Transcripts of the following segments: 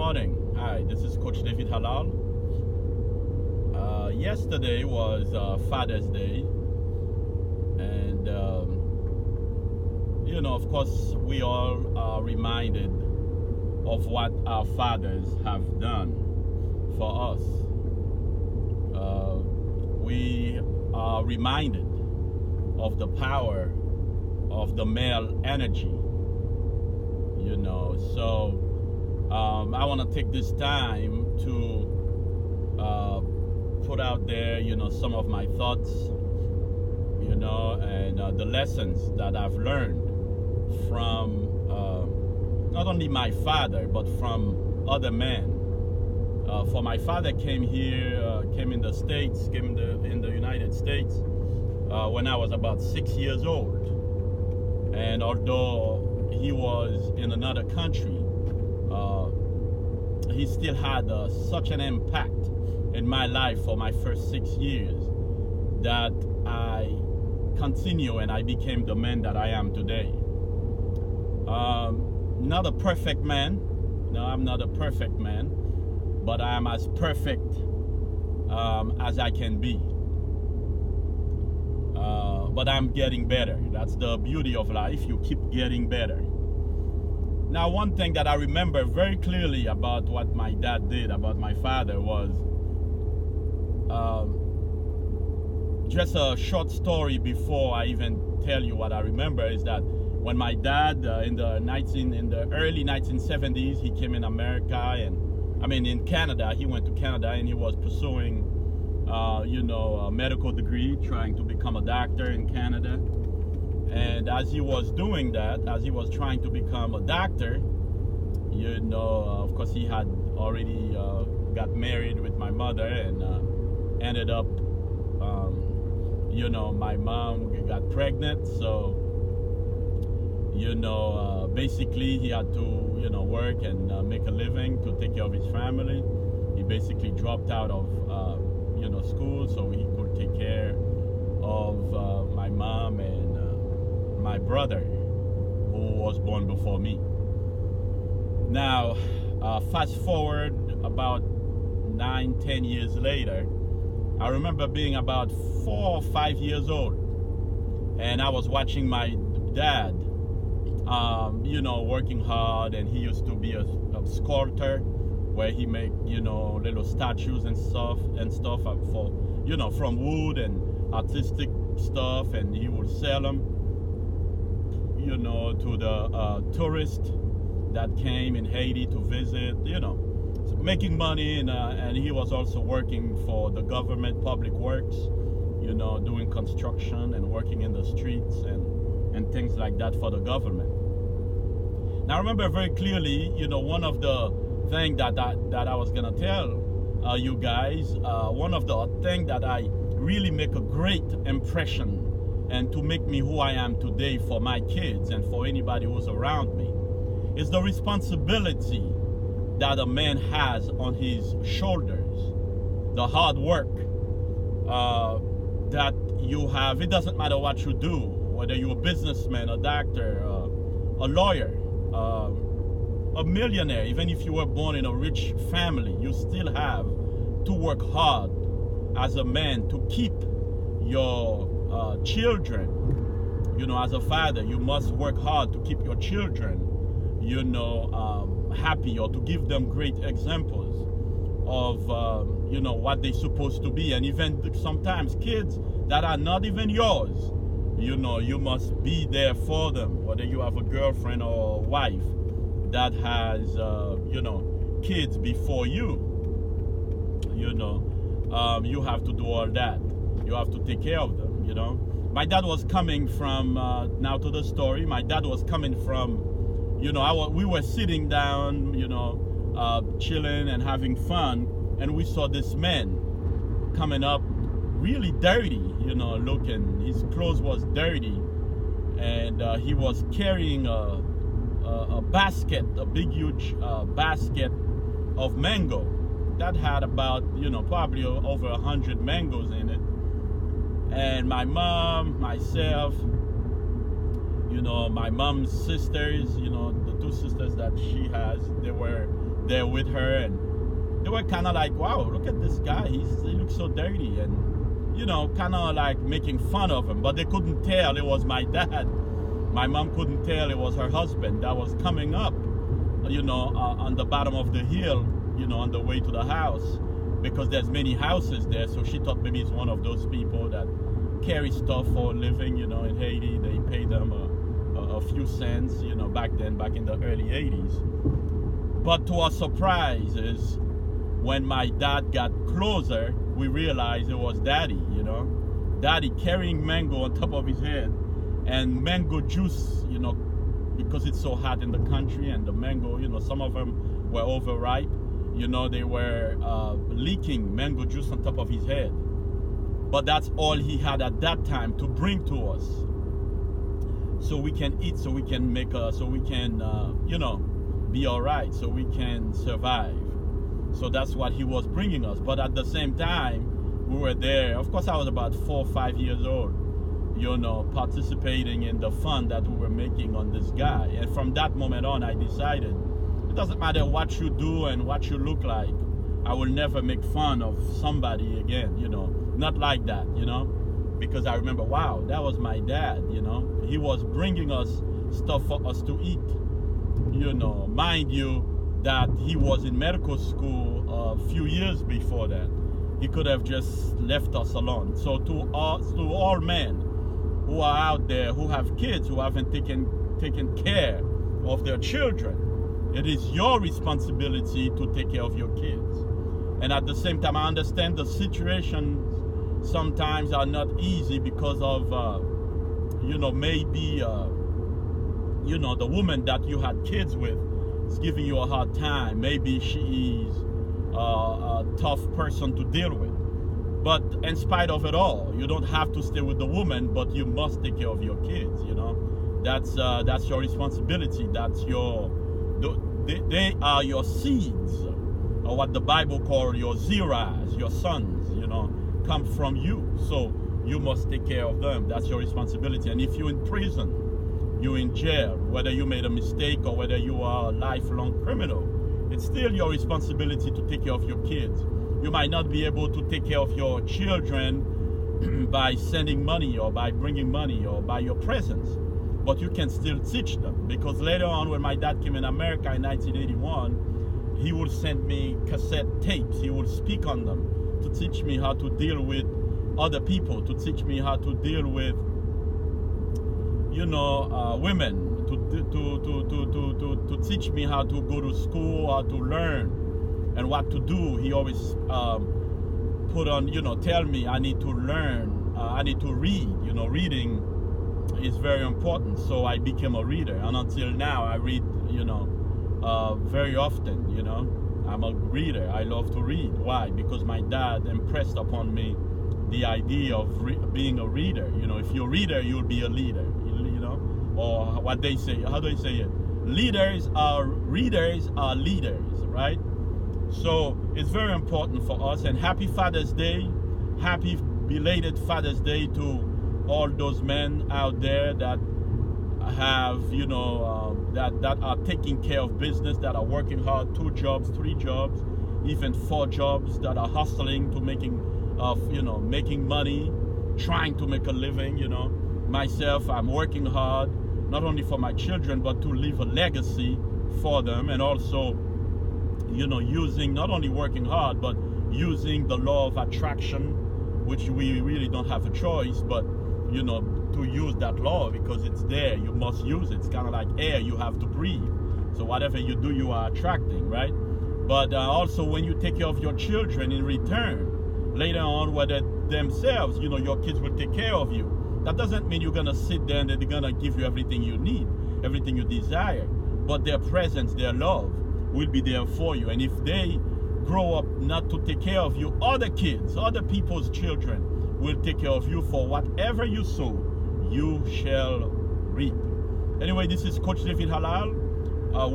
morning. Hi, this is Coach David Halal. Yesterday was Father's Day, and of course, we all are reminded of what our fathers have done for us. We are reminded of the power of the male energy. So I want to take this time to put out there, some of my thoughts, and the lessons that I've learned from not only my father, but from other men. For my father came in the States, in the United States when I was about 6 years old. And although he was in another country, he still had such an impact in my life for my first 6 years that I continue and I became the man that I am today. Not a perfect man. No, I'm not a perfect man, but I am as perfect as I can be. But I'm getting better. That's the beauty of life. You keep getting better. Now, one thing that I remember very clearly about what my dad did, about my father, was just a short story before I even tell you what I remember is that when my dad in the early 1970s, he came in America in Canada. He went to Canada and he was pursuing a medical degree, trying to become a doctor in Canada. And as he was doing that, as he was trying to become a doctor, of course he had already got married with my mother and ended up, my mom got pregnant. So, basically he had to, work and make a living to take care of his family. He basically dropped out of, school so he could take care of my mom and my brother, who was born before me. Now, fast forward about 9-10 years later, I remember being about 4 or 5 years old, and I was watching my dad, working hard, and he used to be a sculptor, where he make little statues and stuff for from wood and artistic stuff, and he would sell them to the tourists that came in Haiti to visit, making money, and he was also working for the government, public works, doing construction and working in the streets and things like that for the government. Now, I remember very clearly, one of the things that I was gonna tell you guys, one of the things that I really make a great impression and to make me who I am today for my kids and for anybody who's around me is the responsibility that a man has on his shoulders, the hard work that you have. It doesn't matter what you do, whether you're a businessman, a doctor, a lawyer, a millionaire. Even if you were born in a rich family, you still have to work hard as a man to keep your children. As a father, you must work hard to keep your children, happy, or to give them great examples of, what they're supposed to be. And even sometimes kids that are not even yours, you must be there for them, whether you have a girlfriend or a wife that has, kids before you, you have to do all that. You have to take care of them, My dad was coming from, now to the story, my dad was coming from, we were sitting down, chilling and having fun, and we saw this man coming up really dirty, looking. His clothes was dirty, and he was carrying a basket, a big, huge basket of mango that had about, probably over 100 mangoes in it. And my mom, myself, my mom's sisters, the two sisters that she has, there with her, and they were kind of like, wow, look at this guy, he looks so dirty, and you know, kind of like making fun of him. But they couldn't tell it was my dad. My mom couldn't tell it was her husband that was coming up, you know, on the bottom of the hill, you know, on the way to the house, because there's many houses there. So she thought maybe it's one of those people that carry stuff for a living, you know. In Haiti, they pay them a few cents, you know, back then, back in the early 80s. But to our surprise is when my dad got closer, we realized it was Daddy, you know. Daddy carrying mango on top of his head, and mango juice, you know, because it's so hot in the country, and the mango, you know, some of them were overripe, you know, they were leaking mango juice on top of his head. But that's all he had at that time to bring to us, so we can eat, so we can make so we can, you know, be all right, so we can survive. So that's what he was bringing us. But at the same time, we were there. Of course, I was about 4 or 5 years old, you know, participating in the fun that we were making on this guy. And from that moment on, I decided it doesn't matter what you do and what you look like, I will never make fun of somebody again, you know, not like that, you know, because I remember, wow, that was my dad, you know, he was bringing us stuff for us to eat, you know. Mind you that he was in medical school a few years before that. He could have just left us alone. So to all men who are out there who have kids who haven't taken care of their children, it is your responsibility to take care of your kids. And at the same time, I understand the situations sometimes are not easy because of, you know, maybe, you know, the woman that you had kids with is giving you a hard time. Maybe she is a tough person to deal with. But in spite of it all, you don't have to stay with the woman, but you must take care of your kids, you know. That's your responsibility. That's your, they are your seeds, or what the Bible calls your ziras, your sons, you know, come from you. So you must take care of them. That's your responsibility. And if you're in prison, you're in jail, whether you made a mistake or whether you are a lifelong criminal, it's still your responsibility to take care of your kids. You might not be able to take care of your children by sending money or by bringing money or by your presence, but you can still teach them. Because later on, when my dad came in America in 1981, he would send me cassette tapes. He would speak on them to teach me how to deal with other people, to teach me how to deal with, you know, women, to teach me how to go to school, how to learn, and what to do. He always put on, you know, tell me I need to learn, I need to read. You know, reading is very important. So I became a reader, and until now I read, you know, very often. You know, I'm a reader. I love to read. Why? Because my dad impressed upon me the idea of being a reader. You know, if you're a reader, you'll be a leader. You know, or what they say. How do they say it? Readers are leaders, right? So it's very important for us. And happy Father's Day. Happy belated Father's Day to all those men out there that have, you know, that are taking care of business, that are working hard, 2 jobs, 3 jobs, even 4 jobs, that are hustling to making money, trying to make a living. You know, myself, I'm working hard, not only for my children, but to leave a legacy for them, and also, you know, using, not only working hard, but using the law of attraction, which we really don't have a choice, but, you know, to use that law because it's there. You must use it. It's kind of like air, you have to breathe. So whatever you do, you are attracting, right? But also when you take care of your children in return, later on, whether themselves, you know, your kids will take care of you. That doesn't mean you're gonna sit there and they're gonna give you everything you need, everything you desire. But their presence, their love will be there for you. And if they grow up not to take care of you, other kids, other people's children will take care of you. For whatever you sow, you shall reap. Anyway, this is Coach David Halal,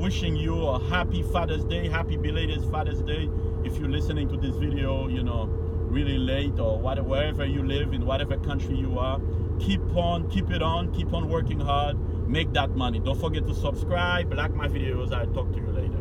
wishing you a happy Father's Day, happy belated Father's Day. If you're listening to this video, you know, really late, or wherever you live, in whatever country you are, keep it on, keep on working hard, make that money. Don't forget to subscribe, like my videos. I'll talk to you later.